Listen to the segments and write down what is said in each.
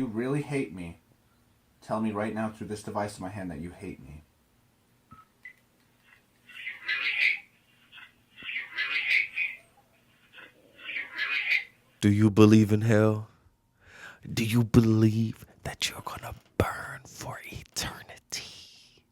You really hate me. Tell me right now through this device in my hand that you hate me. Do you believe in hell? Do you believe that you're gonna burn for eternity?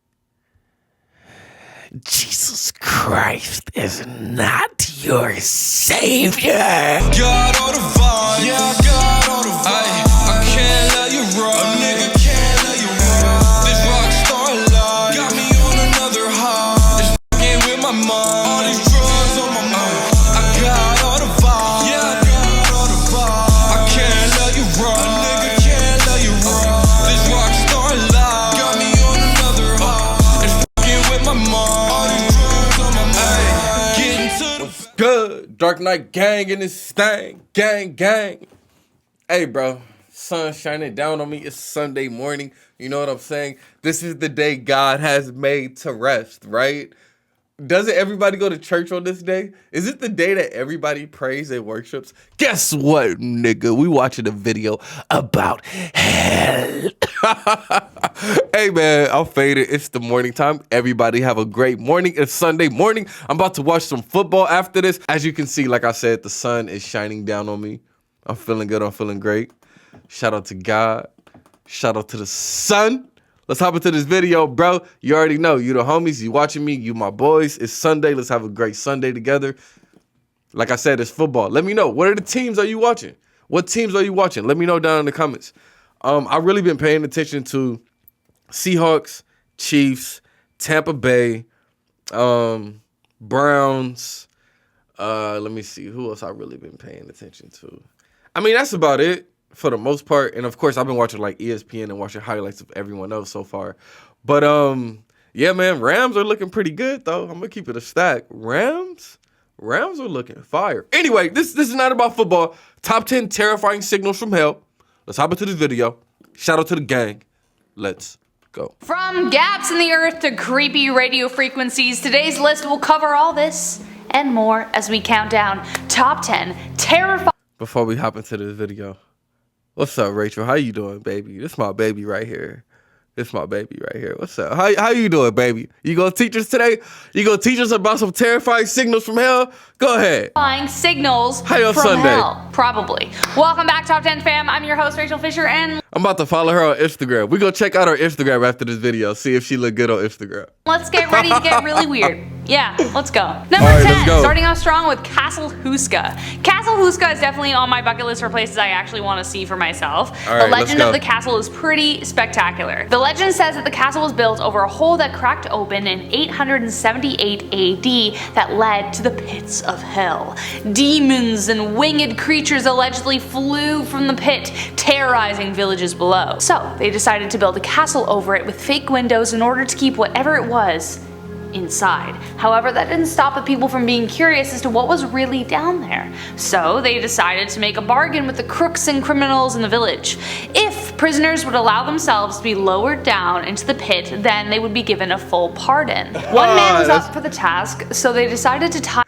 Jesus Christ is not your savior. Got all the vibes. Yeah, I got all the vibes. I can't let you run. A nigga can't let you run. This rock star life got me on another high. It's fucking with my mind. All these drugs on my mind. I got all the vibes. Yeah, I got all the vibes. I can't let you run. A nigga can't let you run. This rock star life got me on another high. It's fucking with my mind. All these drugs on my mind. Getting to the Good. Dark Knight gang in this thing. Gang, gang. Hey, bro. Sun shining down on me. It's Sunday morning. You know what I'm saying? This is the day God has made to rest, right? Doesn't everybody go to church on this day? Is it the day that everybody prays and worships? Guess what, nigga? We watching a video about hell. Hey, man, I'm faded. It's the morning time. Everybody have a great morning. It's Sunday morning. I'm about to watch some football after this. As you can see, like I said, the sun is shining down on me. I'm feeling good. I'm feeling great. Shout out to God. Shout out to the sun. Let's hop into this video, bro. You already know. You the homies. You watching me. You my boys. It's Sunday. Let's have a great Sunday together. Like I said, it's football. Let me know. What are the teams are you watching? What teams are you watching? Let me know down in the comments. I've really been paying attention to Seahawks, Chiefs, Tampa Bay, Browns. Let me see. Who else I've really been paying attention to? I mean, that's about it for the most part. And of course, I've been watching like ESPN and watching highlights of everyone else so far. But yeah, man, Rams are looking pretty good though. I'm gonna keep it a stack. Rams are looking fire. Anyway, this is not about football. Top 10 terrifying signals from hell. Let's hop into this video. Shout out to the gang. Let's go. From gaps in the earth to creepy radio frequencies, today's list will cover all this and more as we count down top 10 terrifying. Before we hop into this video, what's up, Rachel? How you doing, baby? This my baby right here. This my baby right here. What's up? How you doing, baby? You gonna teach us today? You gonna teach us about some terrifying signals from hell? Go ahead. Signals How your from Sunday? hell. Probably. Welcome back, Top 10 fam. I'm your host, Rachel Fisher, and I'm about to follow her on Instagram. We gonna check out her Instagram after this video. See if she look good on Instagram. let's get ready to get really weird. Yeah, let's go. Number right, 10, let's go. starting off strong with Castle Huska. Castle Huska is definitely on my bucket list for places I actually want to see for myself. All right, the let's legend go. of the castle is pretty spectacular. The legend says that the castle was built over a hole that cracked open in 878 AD that led to the pits of hell. Demons and winged creatures allegedly flew from the pit, terrorizing villages below. So they decided to build a castle over it with fake windows in order to keep whatever it was inside. However, that didn't stop the people from being curious as to what was really down there. So they decided to make a bargain with the crooks and criminals in the village. If prisoners would allow themselves to be lowered down into the pit, then they would be given a full pardon. One man was up for the task, so they decided to tie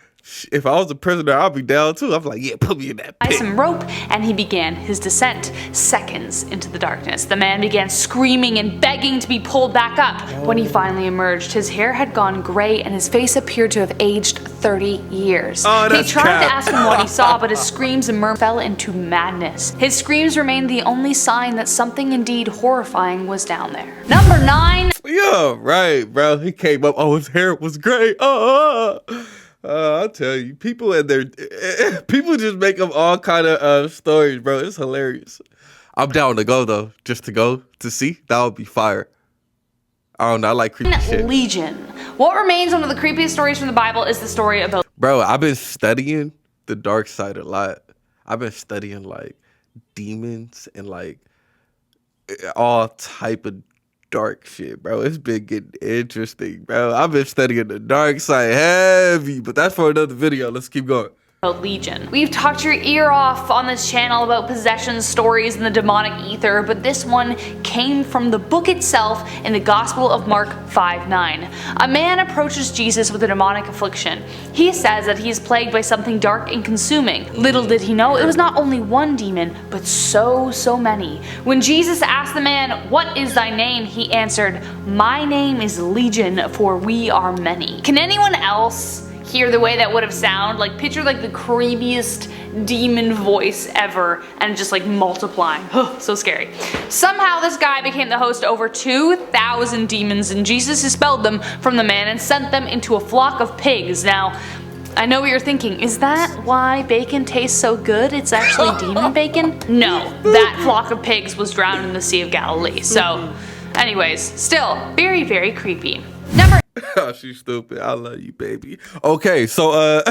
If I was a prisoner, I'd be down too. I'm like, yeah, put me in that pit. some rope, and he began his descent. Seconds into the darkness, the man began screaming and begging to be pulled back up. When he finally emerged, his hair had gone gray and his face appeared to have aged 30 years. Oh, They that's tried cap. to ask him what he saw, but his screams and murmurs fell into madness. His screams remained the only sign that something indeed horrifying was down there. Number 9. Yeah, right, bro. He came up. Oh, his hair was gray. I'll tell you, people and their people just make up all kind of stories, bro. It's hilarious. I'm down to go though, just to go to see. That would be fire. I don't know. I like creepy shit, Legion. What remains one of the creepiest stories from the Bible is the story about bro. I've been studying the dark side a lot. I've been studying like demons and like all type of dark shit, bro. It's been getting interesting, bro. I've been studying the dark side heavy, but that's for another video. Let's keep going. Legion. We've talked your ear off on this channel about possession stories and the demonic ether, but this one came from the book itself in the Gospel of Mark 5:9. A man approaches Jesus with a demonic affliction. He says that he is plagued by something dark and consuming. Little did he know it was not only one demon, but so many. When Jesus asked the man, "What is thy name?" he answered, "My name is Legion, for we are many." Can anyone else hear the way that would have sounded? Like, picture like the creepiest demon voice ever and just like multiplying. So scary. Somehow this guy became the host to over 2,000 demons, and Jesus expelled them from the man and sent them into a flock of pigs. Now, I know what you're thinking. Is that why bacon tastes so good? It's actually demon bacon? No, that flock of pigs was drowned in the Sea of Galilee. So anyways, still very creepy. Number She's stupid. I love you, baby. Okay, so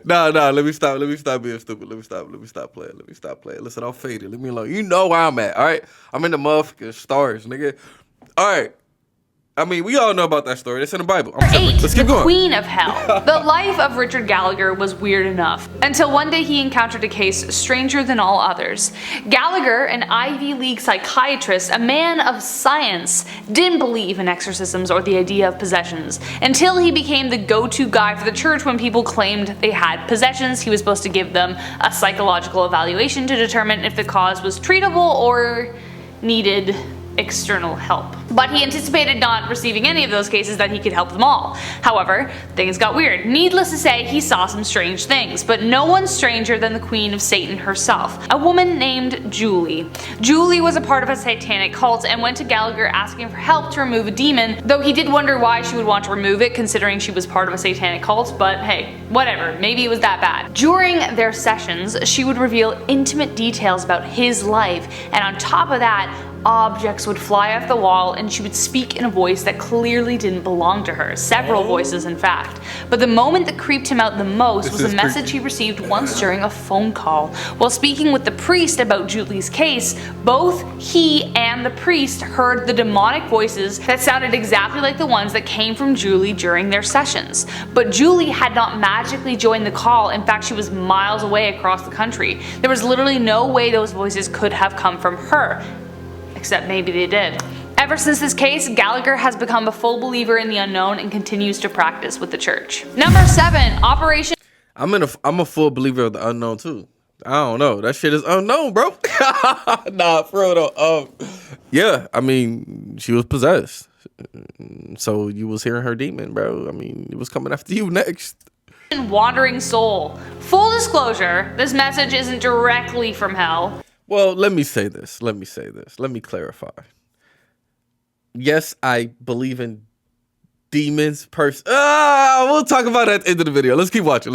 nah, let me stop being stupid. Let me stop playing. Listen, I'm faded. Leave me alone. You know where I'm at, alright? I'm in the motherfucking stars, nigga. Alright. I mean, we all know about that story. It's in the Bible. Let's keep going. Queen of Hell. The life of Richard Gallagher was weird enough, until one day he encountered a case stranger than all others. Gallagher, an Ivy League psychiatrist, a man of science, didn't believe in exorcisms or the idea of possessions, until he became the go-to guy for the church when people claimed they had possessions. He was supposed to give them a psychological evaluation to determine if the cause was treatable or needed external help. But he anticipated not receiving any of those cases, that he could help them all. However, things got weird. Needless to say, he saw some strange things, but no one stranger than the queen of Satan herself, a woman named Julie. Julie was a part of a satanic cult and went to Gallagher asking for help to remove a demon, though he did wonder why she would want to remove it considering she was part of a satanic cult, but hey, whatever, maybe it was that bad. During their sessions, she would reveal intimate details about his life, and on top of that, objects would fly off the wall and she would speak in a voice that clearly didn't belong to her. Several voices, in fact. But the moment that creeped him out the most was a message he received once during a phone call. While speaking with the priest about Julie's case, both he and the priest heard the demonic voices that sounded exactly like the ones that came from Julie during their sessions. But Julie had not magically joined the call. In fact, she was miles away across the country. There was literally no way those voices could have come from her. Except maybe they did. Ever since this case, Gallagher has become a full believer in the unknown and continues to practice with the church. Number 7, Operation. I'm a full believer of the unknown too. I don't know. That shit is unknown, bro. Nah, for real though. Yeah, I mean, she was possessed. So you was hearing her demon, bro. I mean, it was coming after you next. Wandering soul. Full disclosure, this message isn't directly from hell. Well, let me say this. Let me clarify. Yes, I believe in demons. We'll talk about that at the end of the video. Let's keep watching.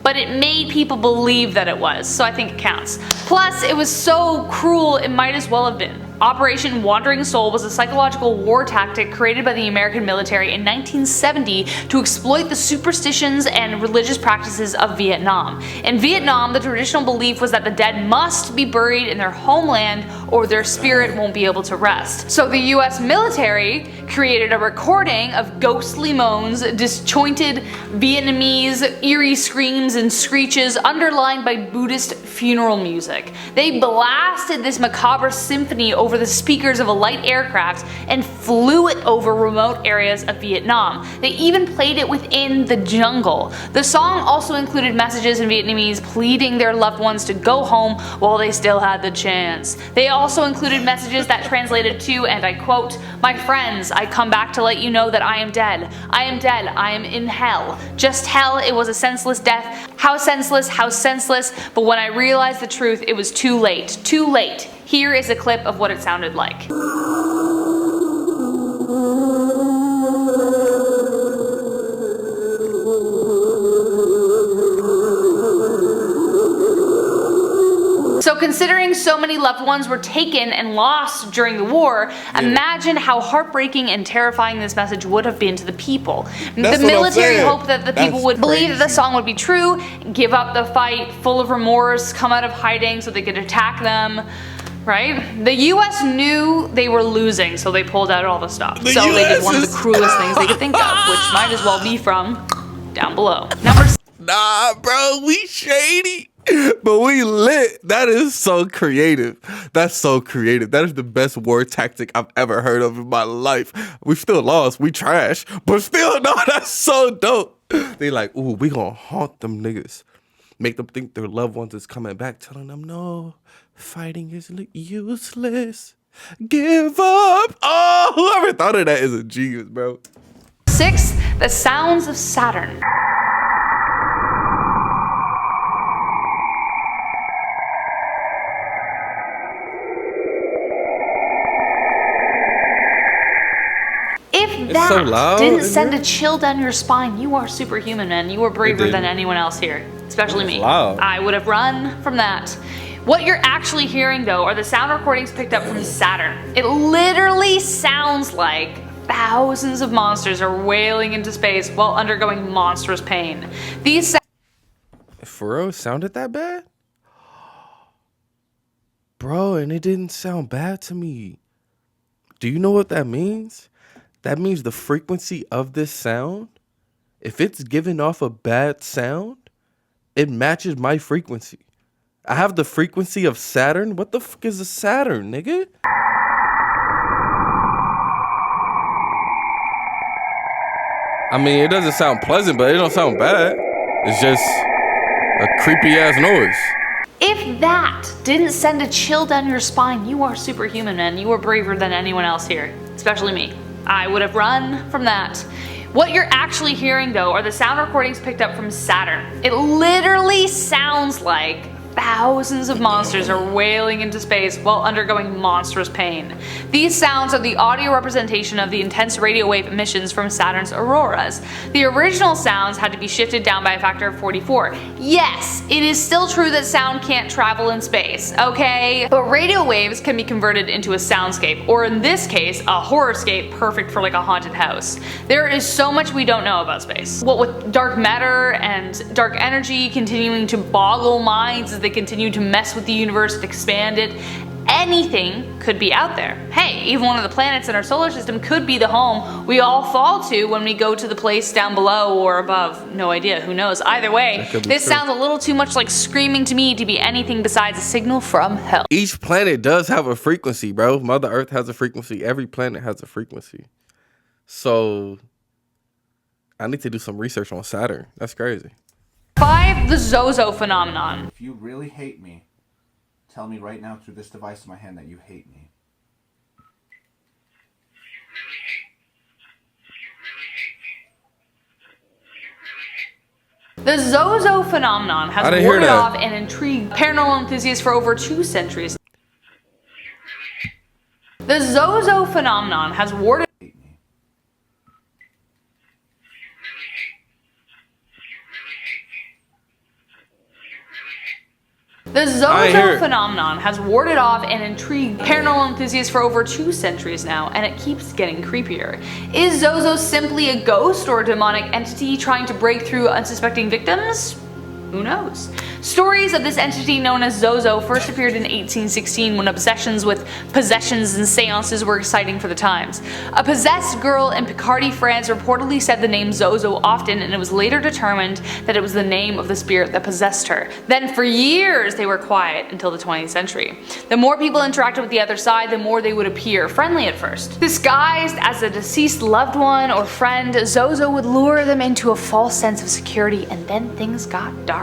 But it made people believe that it was, so I think it counts. Plus, it was so cruel, it might as well have been. Operation Wandering Soul was a psychological war tactic created by the American military in 1970 to exploit the superstitions and religious practices of Vietnam. In Vietnam, the traditional belief was that the dead must be buried in their homeland or their spirit won't be able to rest. So the US military created a recording of ghostly moans, disjointed Vietnamese eerie screams and screeches underlined by Buddhist funeral music. They blasted this macabre symphony over the speakers of a light aircraft and flew it over remote areas of Vietnam. They even played it within the jungle. The song also included messages in Vietnamese pleading their loved ones to go home while they still had the chance. They also included messages that translated to, and I quote, "My friends, I come back to let you know that I am dead. I am dead. I am in hell. Just hell. It was a senseless death. How senseless, how senseless. But when I realized the truth, it was too late. Too late." Here is a clip of what it sounded like. So considering so many loved ones were taken and lost during the war, imagine how heartbreaking and terrifying this message would have been to the people. The military hoped that the people would believe that the song would be true, give up the fight, full of remorse, come out of hiding so they could attack them. Right? The US knew they were losing, so they pulled out all the stuff. So they did one of the cruelest things they could think of, which might as well be from down below. Nah, bro, we shady, but we lit. That is so creative. That's so creative. That is the best war tactic I've ever heard of in my life. We still lost. We trash, but still, no, that's so dope. They like, ooh, we gonna haunt them niggas. Make them think their loved ones is coming back, telling them, no, fighting is useless. Give up. Oh, whoever thought of that is a genius, bro. 6. The sounds of Saturn. If that so loud didn't in send here. a chill down your spine, you are superhuman, man. You are braver than anyone else here, especially me. loud. I would have run from that. What you're actually hearing, though, are the sound recordings picked up from Saturn. It literally sounds like thousands of monsters are wailing into space while undergoing monstrous pain. These For real, it sounded that bad? Bro, and it didn't sound bad to me. Do you know what that means? That means the frequency of this sound, if it's giving off a bad sound, it matches my frequency. I have the frequency of Saturn. What the fuck is a Saturn, nigga? I mean, it doesn't sound pleasant, but it don't sound bad. It's just a creepy ass noise. If that didn't send a chill down your spine, you are superhuman, man. You are braver than anyone else here, especially me. I would have run from that. What you're actually hearing, though, are the sound recordings picked up from Saturn. It literally sounds like thousands of monsters are wailing into space while undergoing monstrous pain. These sounds are the audio representation of the intense radio wave emissions from Saturn's auroras. The original sounds had to be shifted down by a factor of 44. Yes, it is still true that sound can't travel in space, okay? But radio waves can be converted into a soundscape, or in this case, a horrorscape perfect for like a haunted house. There is so much we don't know about space. What with dark matter and dark energy continuing to boggle minds as they continue to mess with the universe and expand it, anything could be out there. Hey, even one of the planets in our solar system could be the home we all fall to when we go to the place down below or above. No idea, who knows? Either way, this sounds a little too much like screaming to me to be anything besides a signal from hell. Each planet does have a frequency, bro. Mother Earth has a frequency. Every planet has a frequency. So I need to do some research on Saturn. That's crazy. 5. The Zozo phenomenon. If you really hate me, tell me right now through this device in my hand that you hate me. The Zozo phenomenon has warded off and intrigued paranormal enthusiasts for over 2 centuries. The Zozo phenomenon has warded The Zozo phenomenon has warded off and intrigued paranormal enthusiasts for over 2 centuries now, and it keeps getting creepier. Is Zozo simply a ghost or a demonic entity trying to break through unsuspecting victims? Who knows? Stories of this entity known as Zozo first appeared in 1816 when obsessions with possessions and seances were exciting for the times. A possessed girl in Picardy, France reportedly said the name Zozo often, and it was later determined that it was the name of the spirit that possessed her. Then for years they were quiet until the 20th century. The more people interacted with the other side, the more they would appear friendly at first. Disguised as a deceased loved one or friend, Zozo would lure them into a false sense of security, and then things got dark.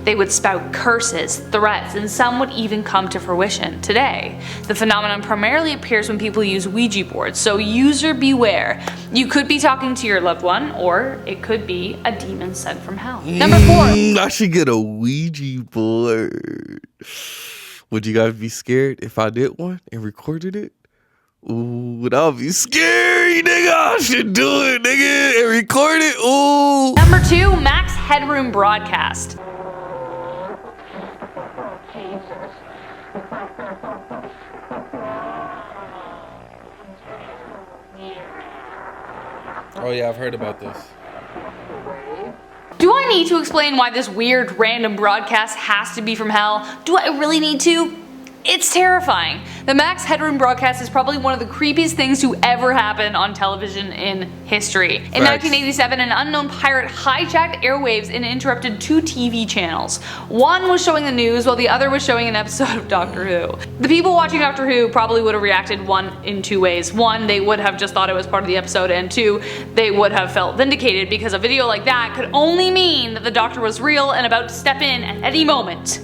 They would spout curses, threats, and some would even come to fruition today. The phenomenon primarily appears when people use Ouija boards, so user beware. You could be talking to your loved one, or it could be a demon sent from hell. Number 4. I should get a Ouija board. Would you guys be scared if I did one and recorded it? Ooh, that would be scary, nigga. I should do it, nigga, and record it. Ooh. Number 2, Max Headroom Broadcast. Oh yeah, I've heard about this. Do I need to explain why this weird random broadcast has to be from hell? Do I really need to? It's terrifying. The Max Headroom Broadcast is probably one of the creepiest things to ever happen on television in history. In 1987, an unknown pirate hijacked airwaves and interrupted 2 TV channels. One was showing the news while the other was showing an episode of Doctor Who. The people watching Doctor Who probably would have reacted in 2 ways. 1, they would have just thought it was part of the episode, and 2, they would have felt vindicated because a video like that could only mean that the Doctor was real and about to step in at any moment.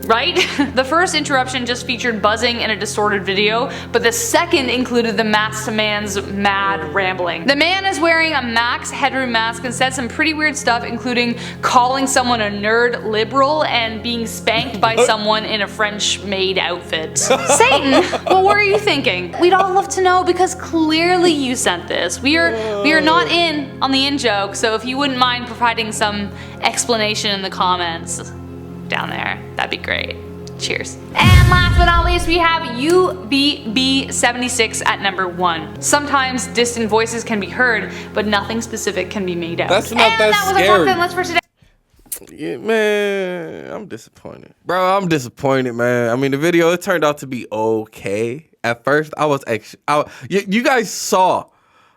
Right? The first interruption just featured buzzing and a distorted video, but the second included the masked man's mad rambling. The man is wearing a Max Headroom mask and said some pretty weird stuff, including calling someone a nerd liberal and being spanked by someone in a French maid outfit. Satan, well, what are you thinking? We'd all love to know because clearly you sent this. We are not in on the in-joke, so if you wouldn't mind providing some explanation in the comments down there, that'd be great. Cheers. And last but not least, we have UBB76 at number 1. Sometimes distant voices can be heard, but nothing specific can be made out. That's not that was scary. our top 10 list for today. Yeah, man, I'm disappointed. Bro, I'm disappointed, man. I mean, the video, it turned out to be okay. At first, you guys saw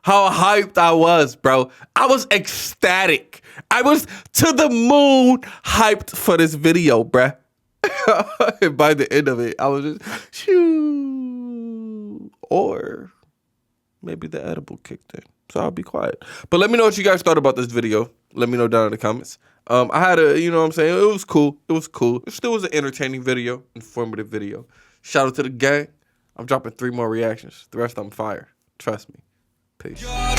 how hyped I was, bro. I was ecstatic. I was to the moon hyped for this video, bruh. And by the end of it, I was just, shoo. Or maybe the edible kicked in. So I'll be quiet. But let me know what you guys thought about this video. Let me know down in the comments. I had you know what I'm saying? It was cool. It was cool. It still was an entertaining video, informative video. Shout out to the gang. I'm dropping 3 more reactions. The rest of them fire. Trust me. Peace. I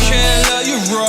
can't let you run.